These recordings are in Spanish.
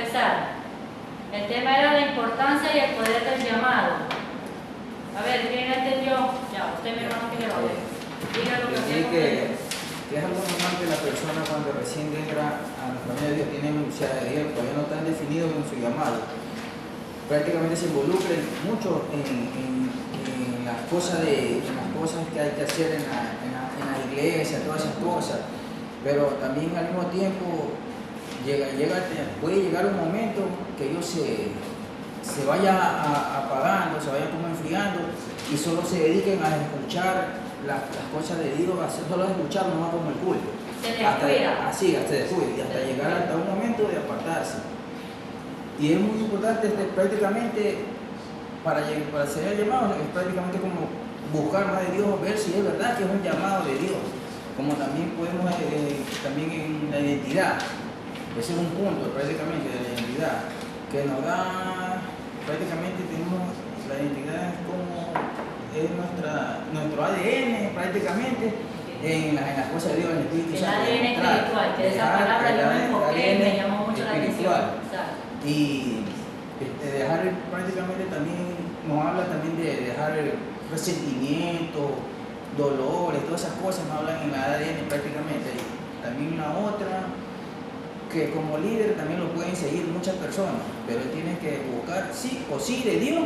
empezar. El tema era la importancia y el poder del llamado. A ver, ¿quién entendió? Ya, usted mi hermano que le va a ver. Diga lo que Sí, que es algo normal que la persona cuando recién entra a la familia de Dios tiene todavía no están definidos en su llamado. Prácticamente se involucran mucho en las cosas que hay que hacer en la iglesia, todas esas cosas. Pero también al mismo tiempo puede llegar un momento que ellos se vayan apagando, se vayan como enfriando y solo se dediquen a escuchar las cosas de Dios, solo a escuchar nomás como el culto. Se descuida. Así, hasta descuida, y hasta llegar hasta un momento de apartarse. Y es muy importante prácticamente para ser llamado, es prácticamente como buscar más de Dios, ver si es verdad que es un llamado de Dios. Como también podemos, también en la identidad, ese es un punto prácticamente de la identidad, que nos da, prácticamente tenemos, la identidad es como, es nuestro ADN prácticamente, en las cosas de Dios, en el Espíritu Santo. El ADN espiritual, que esa palabra yo me enfoqué y me llamó mucho la atención. Y dejar prácticamente también, nos habla también de dejar resentimiento, dolores, todas esas cosas nos hablan en la ADN prácticamente. Y también una otra, que como líder también lo pueden seguir muchas personas, pero tienen que buscar sí o sí de Dios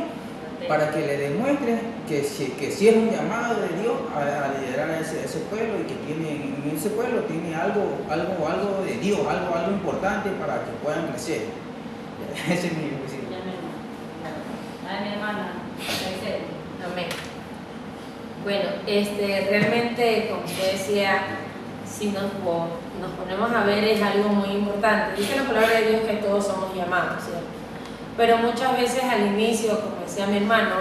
para que le demuestre que sí es un llamado de Dios a liderar a ese pueblo y que en ese pueblo tiene algo de Dios, algo importante para que puedan crecer. Ese es mi versículo. Ay, mi hermana, amén. Bueno, realmente, como usted decía, si nos ponemos a ver es algo muy importante. Dice la palabra de Dios que todos somos llamados, ¿cierto? Pero muchas veces al inicio, como decía mi hermano,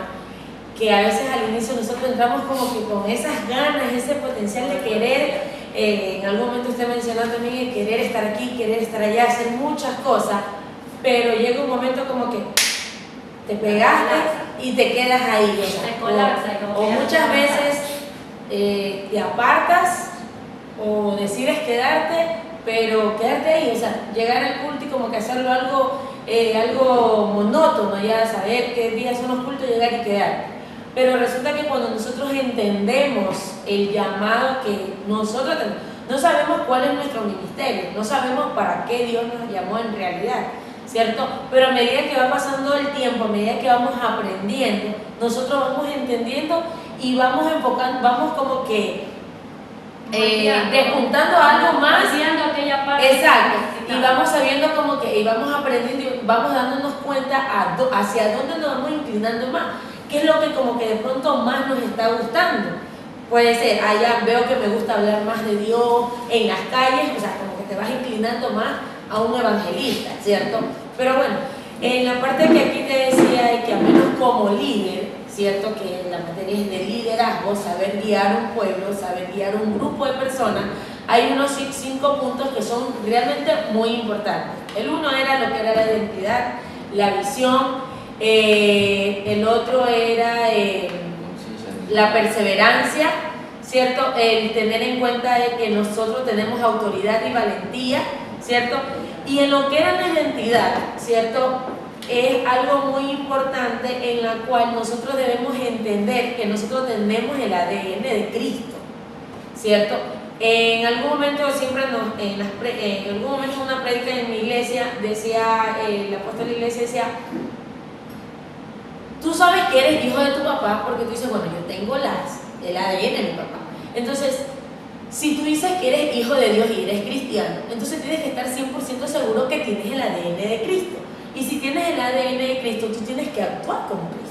que a veces al inicio nosotros entramos como que con esas ganas, ese potencial de querer, en algún momento usted mencionó también el querer estar aquí, querer estar allá, hacer muchas cosas, pero llega un momento como que te pegaste y te quedas ahí, o muchas veces te apartas o decides quedarte, pero quedarte ahí, o sea, llegar al culto y como que hacerlo algo monótono, ya saber qué días son los cultos, llegar y quedar. Pero resulta que cuando nosotros entendemos el llamado que nosotros tenemos, no sabemos cuál es nuestro ministerio, no sabemos para qué Dios nos llamó en realidad, ¿cierto? Pero a medida que va pasando el tiempo, a medida que vamos aprendiendo, nosotros vamos entendiendo y vamos enfocando, vamos como que despuntando algo más. Exacto. Y vamos sabiendo como que, y vamos aprendiendo y vamos dándonos cuenta hacia dónde nos vamos inclinando más. ¿Qué es lo que como que de pronto más nos está gustando? Puede ser, allá veo que me gusta hablar más de Dios en las calles, o sea, como que te vas inclinando más a un evangelista, ¿cierto? Pero bueno, en la parte que aquí te decía, que al menos como líder, ¿cierto? Que la materia es de liderazgo, saber guiar un pueblo, saber guiar un grupo de personas, hay unos 5 puntos que son realmente muy importantes. El uno era lo que era la identidad, la visión, el otro era la perseverancia, ¿cierto? El tener en cuenta de que nosotros tenemos autoridad y valentía, ¿cierto? Y en lo que era la identidad, ¿cierto? Es algo muy importante en la cual nosotros debemos entender que nosotros tenemos el ADN de Cristo, ¿cierto? En algún momento siempre en algún momento en una prédica en mi iglesia decía, el apóstol de la iglesia decía, tú sabes que eres hijo de tu papá porque tú dices, bueno, yo tengo el ADN de mi papá. Entonces, si tú dices que eres hijo de Dios y eres cristiano, entonces tienes que estar 100% seguro que tienes el ADN de Cristo. Y si tienes el ADN de Cristo, tú tienes que actuar como Cristo.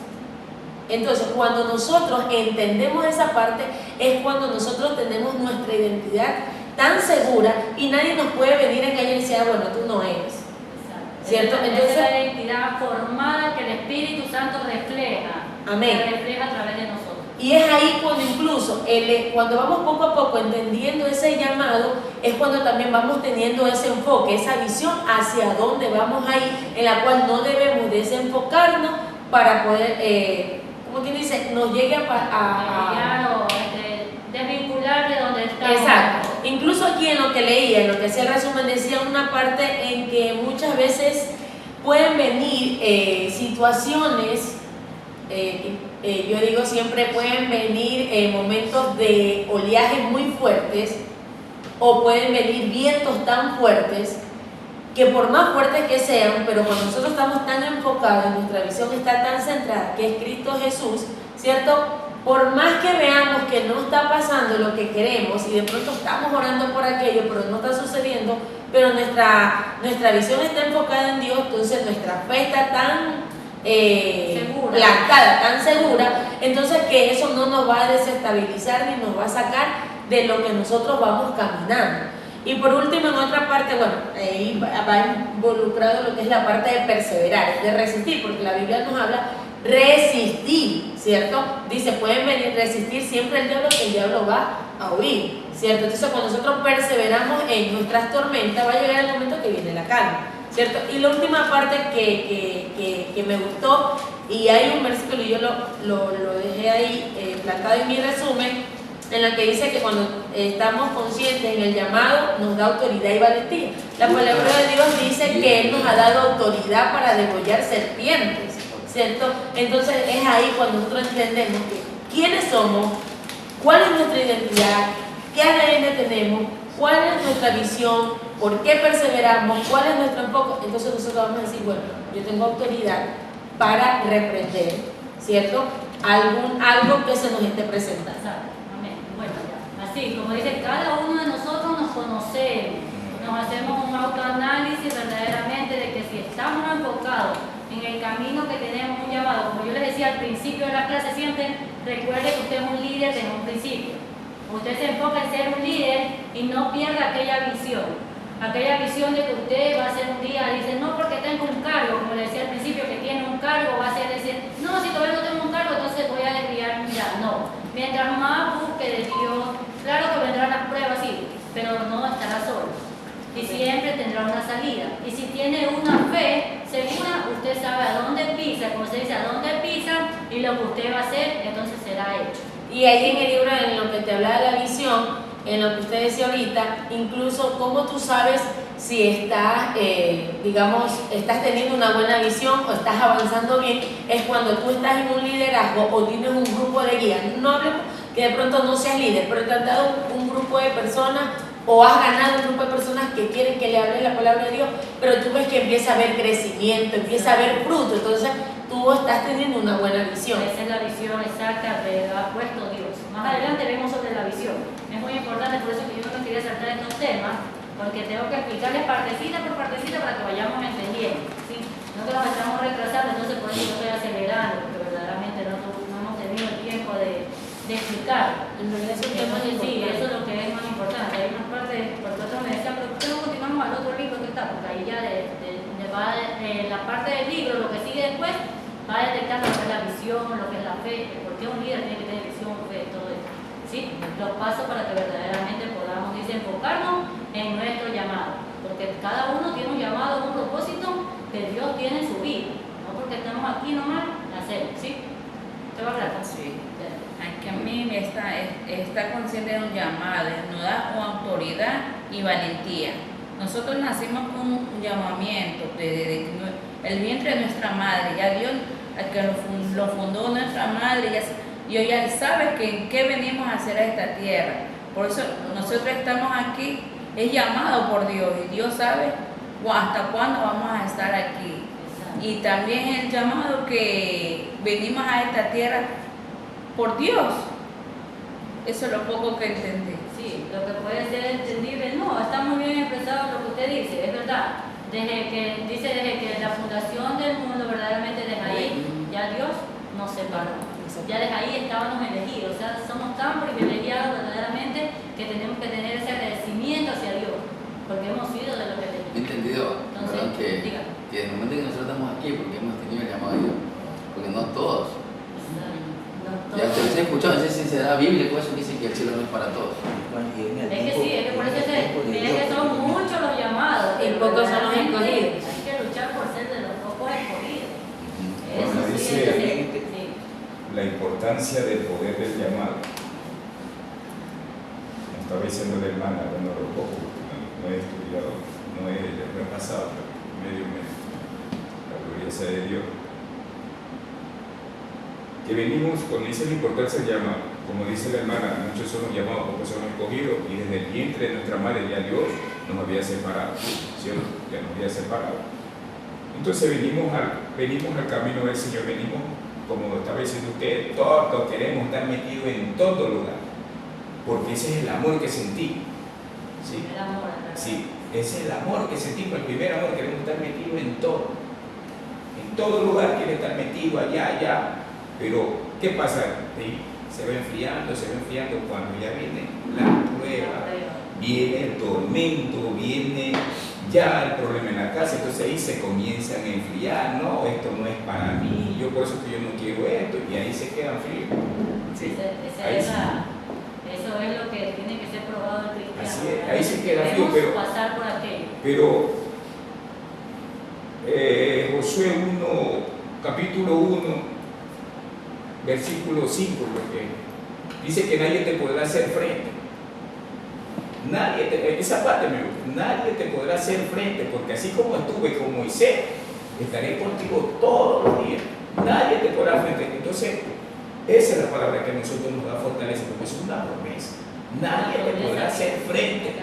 Entonces, cuando nosotros entendemos esa parte, es cuando nosotros tenemos nuestra identidad tan segura y nadie nos puede venir a engañar y decir, bueno, tú no eres. ¿Cierto? Entonces, esa es la identidad formada que el Espíritu Santo refleja. Amén. Que refleja a través de nosotros. Y es ahí cuando incluso, cuando vamos poco a poco entendiendo ese llamado, es cuando también vamos teniendo ese enfoque, esa visión hacia dónde vamos a ir, en la cual no debemos desenfocarnos para poder, como quien dice, nos llegue a desvincular de donde estamos. Exacto. Incluso aquí en lo que leía, en lo que hacía el resumen, decía una parte en que muchas veces pueden venir situaciones, yo digo siempre, pueden venir momentos de oleaje muy fuertes, o pueden venir vientos tan fuertes que por más fuertes que sean, pero cuando nosotros estamos tan enfocados, nuestra visión está tan centrada, que es Cristo Jesús, ¿cierto? Por más que veamos que no está pasando lo que queremos y de pronto estamos orando por aquello, pero no está sucediendo, pero nuestra visión está enfocada en Dios, entonces nuestra fe está tan plantada, tan segura, entonces que eso no nos va a desestabilizar ni nos va a sacar de lo que nosotros vamos caminando. Y por último, en otra parte, bueno, ahí va involucrado lo que es la parte de perseverar, de resistir, porque la Biblia nos habla resistir, ¿cierto? Dice, pueden venir resistir siempre el diablo, que el diablo va a huir, ¿cierto? Entonces, cuando nosotros perseveramos en nuestras tormentas, va a llegar el momento que viene la calma, ¿cierto? Y la última parte que me gustó, y hay un versículo, y yo lo dejé ahí plantado en mi resumen, en la que dice que cuando estamos conscientes en el llamado, nos da autoridad y valentía. La palabra de Dios dice que Él nos ha dado autoridad para degollar serpientes, ¿cierto? Entonces es ahí cuando nosotros entendemos que quiénes somos, cuál es nuestra identidad, qué ADN tenemos, cuál es nuestra visión, por qué perseveramos, cuál es nuestro enfoque. Entonces nosotros vamos a decir, bueno, yo tengo autoridad para reprender, ¿cierto? Algo que se nos esté presentando. Bueno, ya. Así, como dice, cada uno de nosotros nos conocemos, nos hacemos un autoanálisis verdaderamente de que si estamos enfocados en el camino que tenemos un llamado, como yo les decía al principio de la clase, siempre recuerde que usted es un líder desde un principio. Usted se enfoca en ser un líder y no pierda aquella visión de que usted va a ser un día, dice, no porque tengo un cargo, como le decía al principio, que tiene un cargo, va a ser decir, no, si todavía no tengo un cargo, entonces voy a desviarme ya, no. Mientras más busque de Dios, claro que vendrán las pruebas, sí, pero no estará solo. Y siempre tendrá una salida. Y si tiene una fe segura, usted sabe a dónde pisa, como se dice, a dónde pisa, y lo que usted va a hacer, entonces será hecho. Y ahí en el libro, en lo que te hablaba de la visión, en lo que usted decía ahorita, incluso cómo tú sabes si estás, estás teniendo una buena visión o estás avanzando bien, es cuando tú estás en un liderazgo o tienes un grupo de guía. No hablemos que de pronto no seas líder, pero te han dado un grupo de personas o has ganado un grupo de personas que quieren que le hables la palabra de Dios, pero tú ves que empieza a haber crecimiento, empieza a haber fruto, entonces tú estás teniendo una buena visión. Esa es la visión exacta que ha puesto Dios. Más adelante vemos sobre la visión. Es muy importante, por eso que yo no quería saltar estos temas, porque tengo que explicarles partecita por partecita para que vayamos entendiendo, ¿sí? No que nos estamos retrasando, entonces por eso yo estoy acelerando, porque verdaderamente no hemos tenido el tiempo de explicar. Entonces, Sí, eso es lo que es más importante. Hay una parte, porque otros me decían, pero ¿por qué no continuamos al otro libro que está? Porque ahí ya la parte del libro, lo que sigue después, va a detectar lo que es la visión, lo que es la fe, porque un líder tiene que tener visión, fe, todo eso. ¿Sí? Los pasos para que verdaderamente podamos enfocarnos en nuestro llamado, porque cada uno tiene un llamado, un propósito que Dios tiene en su vida, no porque estamos aquí nomás, hacemos, ¿sí? ¿Te va a hablar? Sí. Que a mí está consciente de un llamado, nos da autoridad y valentía. Nosotros nacimos con un llamamiento desde el vientre de nuestra madre, ya Dios, el que lo fundó nuestra madre, Dios ya sabe qué venimos a hacer a esta tierra. Por eso nosotros estamos aquí, es llamado por Dios, y Dios sabe hasta cuándo vamos a estar aquí. Y también el llamado que venimos a esta tierra por Dios. Eso es lo poco que entendí. Sí, lo que puede ser entendible, no, está muy bien expresado lo que usted dice, es verdad. Desde que la fundación del mundo, verdaderamente desde ahí, ya Dios nos separó. Ya desde ahí estábamos elegidos, o sea, somos tan privilegiados verdaderamente que tenemos que tener ese agradecimiento hacia Dios, porque hemos sido de lo que tenemos. Entendido, Entonces, ¿verdad? Que en el momento en que nosotros estamos aquí, porque hemos tenido el llamado de Dios, porque no todos. Ya se he escuchado, no sé si se da bíblico eso, dice que el cielo no es para todos. Es que sí, es que por eso tiene que son muchos los llamados y pocos son los escogidos. Hay que luchar por ser de los pocos escogidos. Eso Cuando sí, dice sí. la importancia del poder del llamado, me estaba diciendo la hermana, bueno, lo poco, no he estudiado, no he repasado, pero medio. naturaleza de Dios. Que venimos, cuando dice la importancia del llamado, como dice la hermana, muchos son los llamados, pocos son los escogidos, y desde el vientre de nuestra madre ya Dios nos había separado, ¿sí? Ya nos había separado. Entonces venimos al camino del Señor, venimos, como estaba diciendo usted, todos queremos estar metidos en todo lugar, porque ese es el amor que sentí. ¿Sí? El amor. Sí, ese es el amor que sentimos, el primer amor, queremos estar metidos en todo. En todo lugar quiere estar metido, allá. Pero, ¿qué pasa? Se va enfriando cuando ya viene la prueba, viene el tormento, viene ya el problema en la casa, entonces ahí se comienzan a enfriar, no, esto no es para mí, yo por eso que yo no quiero esto, y ahí se quedan fríos. Sí, eso es lo que tiene que ser probado el cristiano. Así es, ahí se queda frío, pero pasar por aquello. Pero Josué 1, capítulo 1, versículo 5, porque dice que nadie te podrá hacer frente. Esa parte me gusta, nadie te podrá hacer frente, porque así como estuve con Moisés, estaré contigo todos los días. Nadie te podrá frente. Entonces, esa es la palabra que a nosotros nos da fortaleza, porque es una promesa. Nadie te podrá hacer frente.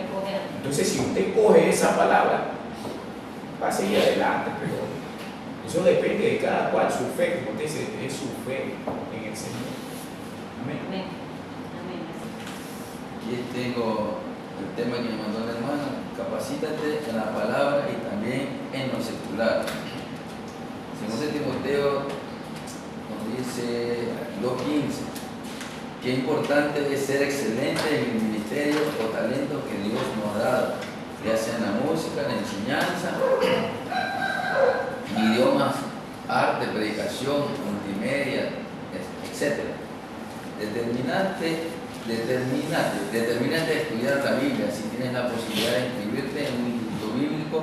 Entonces, si usted coge esa palabra, va a seguir adelante, pero eso depende de cada cual, su fe, como usted dice, es su fe en el Señor. Amén. Aquí tengo el tema que me mandó la hermana: capacítate en la palabra y también en lo secular. Según Timoteo nos dice 2:15, qué importante es ser excelente en el ministerio o talento que Dios nos ha dado, ya sea en la música, en la enseñanza, idiomas, arte, predicación, multimedia, etc. Determínate a estudiar la Biblia si tienes la posibilidad de inscribirte en un instituto bíblico.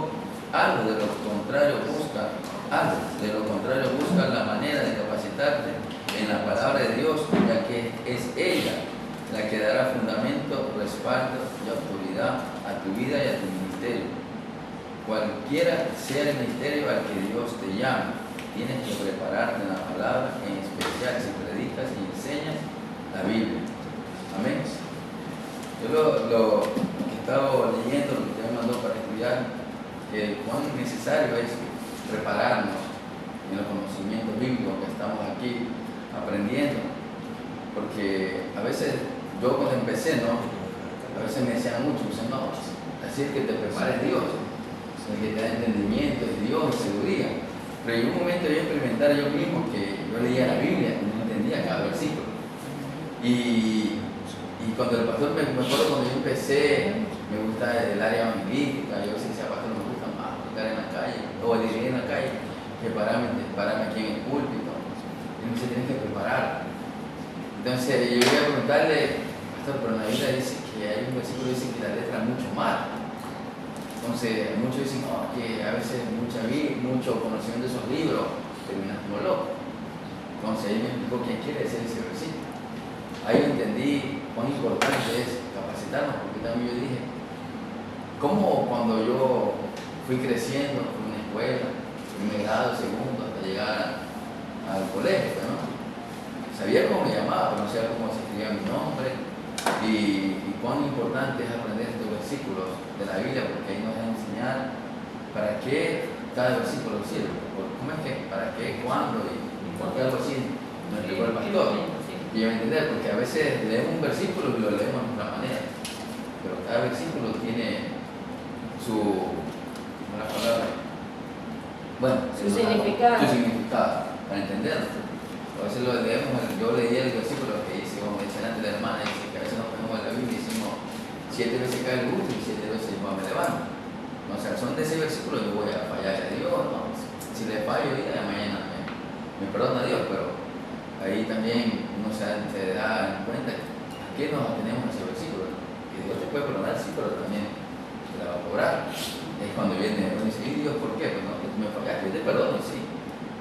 Algo de lo contrario busca la manera de capacitarte en la palabra de Dios, ya que es ella la que dará fundamento, respaldo y autoridad a tu vida y a tu ministerio. Cualquiera sea el ministerio al que Dios te llame, tienes que prepararte en la palabra, en especial si predicas y enseñas la Biblia. Amén. Yo lo que he estado leyendo, lo que usted me mandó para estudiar, que cuán necesario es prepararnos en los conocimientos bíblicos que estamos aquí aprendiendo, porque a veces yo cuando empecé, a veces me decían mucho, no, así es que te prepares Dios, el que te da entendimiento es Dios y sabiduría. Pero en un momento yo experimentar yo mismo que yo leía la Biblia y no entendía cada versículo, y cuando el pastor, me acuerdo cuando yo empecé, me gusta el área evangelística, yo decía, pastor, me gusta más predicar en la calle o dirigir en la calle que pararme aquí en el púlpito. Y me dice, tienes que preparar. Entonces yo iba a preguntarle, pastor, pero en la Biblia dice que hay un versículo que dice que la letra es mucho más. Entonces muchos dicen, que a veces mucho conocimiento de esos libros termina como loco. Entonces ahí me explicó qué quiere decir ese versículo. Ahí yo entendí cuán importante es capacitarnos, porque también yo dije, ¿cómo cuando yo fui creciendo en una escuela, primer grado, segundo, hasta llegar al colegio, ¿no? Sabía cómo me llamaba, pero no sabía cómo se escribía mi nombre, y cuán importante es aprender estos versículos de la Biblia, porque ahí nos van a enseñar para qué cada versículo sirve, cómo es que, para qué, cuándo, y por qué algo así nos explicó el pastor. Y yo entender, porque a veces leemos un versículo y lo leemos de otra manera, pero cada versículo tiene su significado para entenderlo. A veces lo leemos, yo leí el versículo que dice, como decía antes la hermana, dice que a veces nos ponemos en la Biblia y decimos 7 veces cae el gusto y 7 veces yo me levanto. O sea, son de ese versículo yo voy a fallar a Dios, ¿no? Si le fallo hoy día, mañana me perdona Dios, pero ahí también uno se da en cuenta a qué nos atenemos a ese versículo. Que Dios te puede perdonar, sí, pero también te la va a cobrar. Es cuando viene uno dice, ¿y Dios por qué? Pues no, me fallaste, yo te perdono, sí,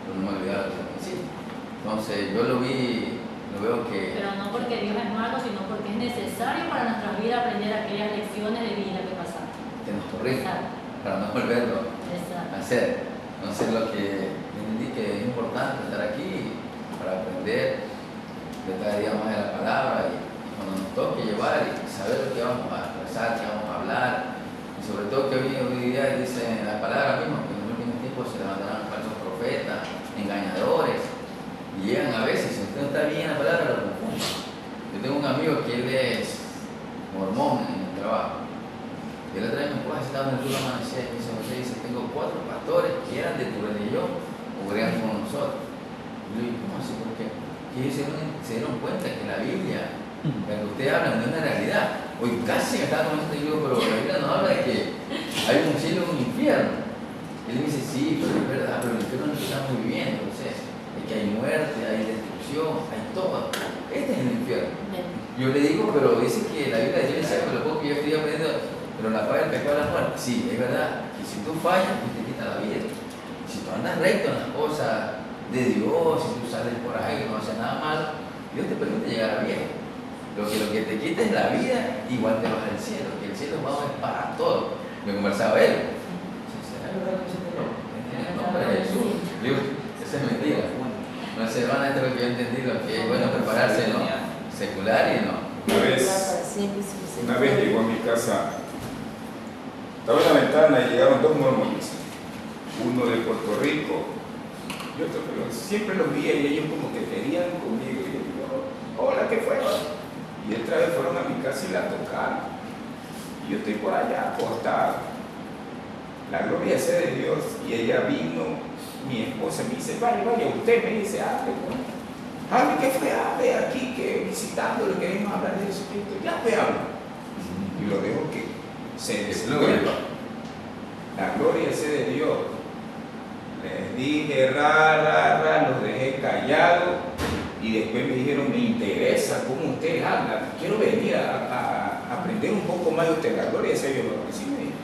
pero no me olvidaba lo que sí. Entonces yo lo veo que... Pero no porque Dios es malo, sino porque es necesario para nuestras vidas aprender aquellas lecciones de vida que pasamos. Que nos corrija, para no volverlo a hacer. Entonces lo que entendí que es importante estar aquí para aprender de cada día más de la palabra y cuando nos toque llevar y saber lo que vamos a expresar, que vamos a hablar, y sobre todo que hoy día dice la palabra misma que en los últimos tiempos se levantarán falsos profetas, engañadores, y llegan a veces, si usted no está bien en la palabra, lo confunde. Yo tengo un amigo que él es mormón en el trabajo, y el otro día me puso, estaba en el turno amanecer, y me dice, tengo 4 pastores que eran de tu religión o creían como nosotros. Y yo digo, ¿cómo así? ¿Por qué? Y ellos se dieron cuenta que la Biblia, la que ustedes hablan, no es una realidad. Hoy casi me estaba comentando, yo digo, pero la Biblia no habla de que hay un cielo y un infierno. Y él me dice, sí, pero es verdad, pero el infierno no estamos viviendo. Entonces, es que hay muerte, hay destrucción, hay todo. Este es el infierno. Yo le digo, pero dice que la Biblia, yo le decía, pero poco que yo estoy aprendiendo, pero la paga del pecado es la muerte. Sí, es verdad, que si tú fallas, pues te quita la vida. Si tú andas recto en las cosas de Dios, si tú sales por ahí y no haces nada malo, Dios te permite llegar a viejo. Lo que te quita es la vida, igual te vas al cielo, que el cielo va para todo. Me conversaba él. ¿Será verdad que se te lo? En el nombre de Jesús. Digo, eso es mentira. No sé, van a esto lo que yo he entendido, que es bueno prepararse, ¿no? Secular y no. Una vez llegó a mi casa, estaba en la ventana y llegaron 2 mormones, uno de Puerto Rico y otro, pero siempre los veía y ellos como que querían conmigo. Y yo digo, hola, ¿qué fue? Y otra vez fueron a mi casa y la tocaron. Y yo estoy por allá acostado. La gloria sea de Dios. Y ella vino, mi esposa me dice, vaya, usted me dice, hable, ¿qué fue? Hable aquí, que visitándolo, queremos hablar de Jesucristo. Ya te hablo. Y lo dejo que se desenvuelva. La gloria sea de Dios. Les dije, los dejé callados y después me dijeron, me interesa cómo ustedes hablan, quiero venir a aprender un poco más de usted. La gloria sea Dios, así me dijeron.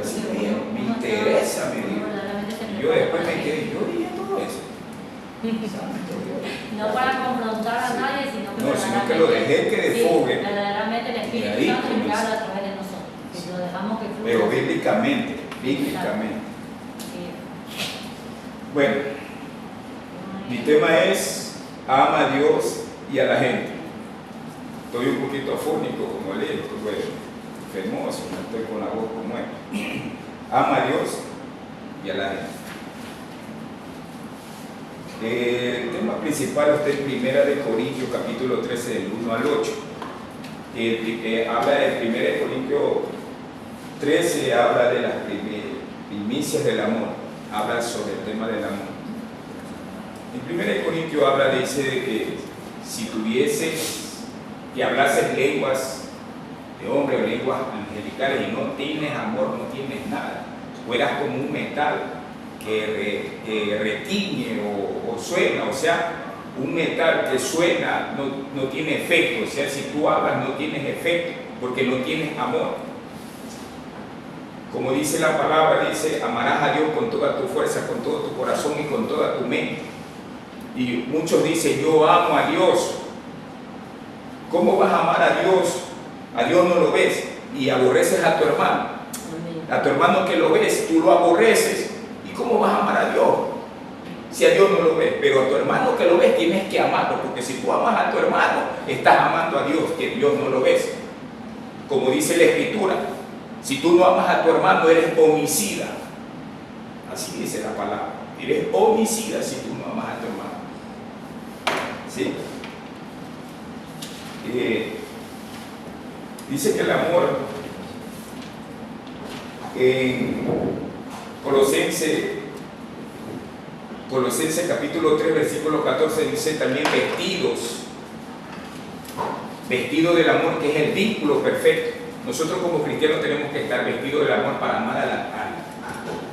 Así me dijeron, me interesa, me dijeron. Y yo después me quedé, yo dije todo eso. No para confrontar a nadie, sino que lo dejé que desfogue. Verdaderamente el Espíritu Santo nos habla a través de nosotros. Si lo dejamos que fluya. Pero bíblicamente. Bueno, mi tema es ama a Dios y a la gente. Estoy un poquito afónico, como le estuve enfermoso, no estoy con la voz como él. Ama a Dios y a la gente. El tema principal está en 1 Corintios capítulo 13 del 1 al 8. Habla de 1 Corintios 13, habla de las primicias del amor. Habla sobre el tema del amor. En 1 Corintios dice de que si tuvieses y hablases lenguas de hombre o lenguas angelicales y no tienes amor, no tienes nada, fueras como un metal que retiñe o suena, o sea, un metal que suena no tiene efecto, o sea, si tú hablas no tienes efecto porque no tienes amor. Como dice la palabra, dice, amarás a Dios con toda tu fuerza, con todo tu corazón y con toda tu mente. Y muchos dicen, yo amo a Dios. ¿Cómo vas a amar a Dios? A Dios no lo ves y aborreces a tu hermano. A tu hermano que lo ves, tú lo aborreces. ¿Y cómo vas a amar a Dios? Si a Dios no lo ves, pero a tu hermano que lo ves tienes que amarlo, porque si tú amas a tu hermano, estás amando a Dios, que Dios no lo ves. Como dice la Escritura, si tú no amas a tu hermano, eres homicida. Así dice la palabra. Eres homicida si tú no amas a tu hermano. ¿Sí? Dice que el amor en Colosenses capítulo 3 versículo 14 dice también vestido del amor, que es el vínculo perfecto. Nosotros como cristianos tenemos que estar vestidos del amor para amar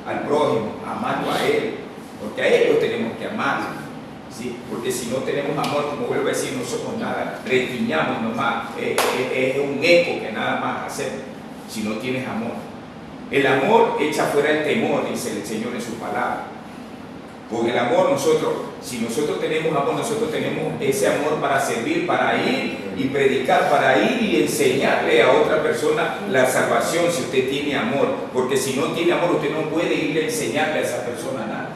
al prójimo, amarlo a él, porque a ellos tenemos que amar, ¿sí? Porque si no tenemos amor, como vuelvo a decir, no somos nada, retiñamos nomás, es un eco que nada más hacemos si no tienes amor. El amor echa fuera el temor, dice el Señor en su palabra. Con el amor nosotros, si nosotros tenemos amor, nosotros tenemos ese amor para servir, para ir y predicar, para ir y enseñarle a otra persona la salvación si usted tiene amor. Porque si no tiene amor, usted no puede ir a enseñarle a esa persona nada.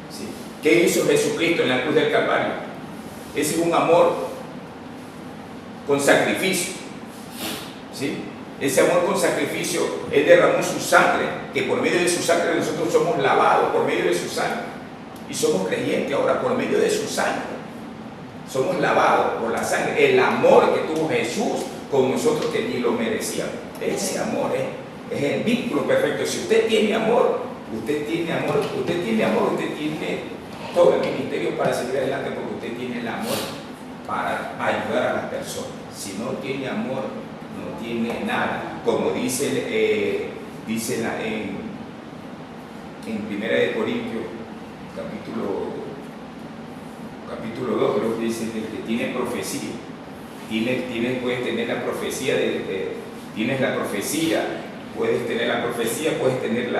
¿Sí? ¿Qué hizo Jesucristo en la cruz del Calvario? Ese es un amor con sacrificio. ¿Sí? Ese amor con sacrificio, Él derramó su sangre, que por medio de su sangre nosotros somos lavados, por medio de su sangre. Y somos creyentes ahora por medio de su sangre. Somos lavados por la sangre. El amor que tuvo Jesús con nosotros que ni lo merecíamos. Ese amor es el vínculo perfecto. Si usted tiene amor, usted tiene amor, usted tiene amor, usted tiene todo el ministerio para seguir adelante porque usted tiene el amor para ayudar a las personas. Si no tiene amor, no tiene nada. Como dice en 1 de Corintios capítulo 2, creo que dice el que tiene profecía, puedes tener la profecía, tienes la profecía, puedes tener la profecía, puedes tener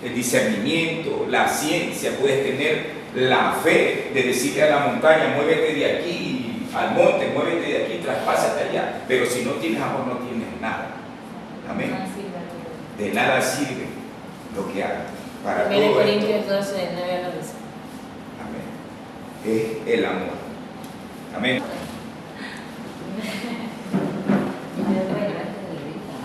el discernimiento, la ciencia, puedes tener la fe de decirle a la montaña, muévete de aquí, al monte, muévete de aquí, traspásate allá, pero si no tienes amor no tienes nada. Amén. De nada sirve lo que hagas. Para todo esto, Corintios 12, 9 a 11. amén, es el amor. Amén.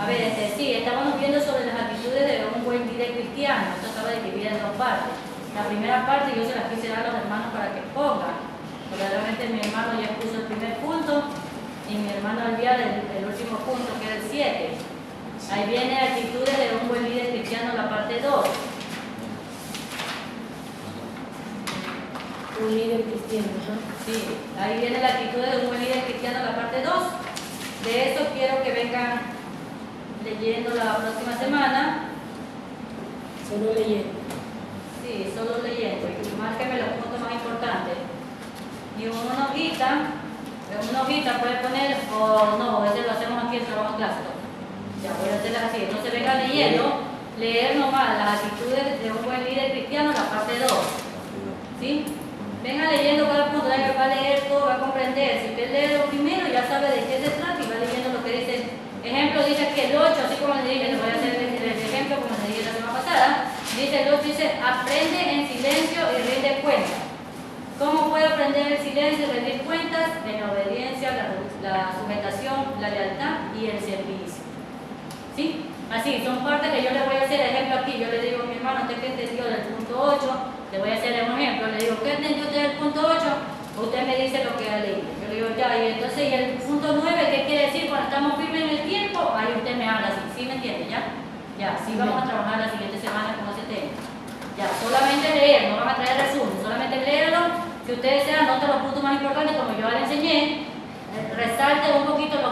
A ver, sí, estábamos viendo sobre las actitudes de un buen líder cristiano. Esto estaba dividido en dos partes. La primera parte yo se las quise dar a los hermanos para que pongan. Verdaderamente mi hermano ya puso el primer punto y mi hermano Alviar el último punto, que es el 7. Ahí viene actitudes de un buen líder cristiano, la parte 2. Un líder cristiano, ¿no? Sí, ahí viene la actitud de un buen líder cristiano, la parte 2. De eso quiero que vengan leyendo la próxima semana. Solo leyendo. Sí, solo leyendo. Y márquenme los puntos más importantes. Y una hojita puede poner, o no, ese lo hacemos aquí en trabajo clásico. Ya voy a hacerlas así. Entonces vengan leyendo, leer nomás las actitudes de un buen líder cristiano, la parte 2. ¿Sí? Venga leyendo cada punto, ya que va a leer todo, va a comprender. Si usted lee lo primero, ya sabe de qué se trata y va leyendo lo que dice. Ejemplo, dice aquí el 8, así como le dije, les voy a hacer el ejemplo como les dije la semana pasada. Dice el 8, dice, aprende en silencio y rinde cuentas. ¿Cómo puede aprender en silencio y rendir cuentas? En la obediencia, la sujetación, la lealtad y el servicio. ¿Sí? Así, son partes que yo les voy a hacer. Ejemplo aquí, yo le digo a mi hermano, ¿usted qué entendió del punto 8? Le voy a hacer un ejemplo, le digo, ¿qué entendió usted del punto 8? Usted me dice lo que ha leído. Yo le digo, ya, y entonces, ¿y el punto 9 qué quiere decir? Cuando estamos firmes en el tiempo, ahí usted me habla así, ¿sí me entiende? ¿Ya? Ya, sí vamos a trabajar la siguiente semana con ese tema. Ya, solamente leer, no van a traer resumen, solamente léelo. Si ustedes sean, anoten los puntos más importantes, como yo le enseñé, resalte un poquito los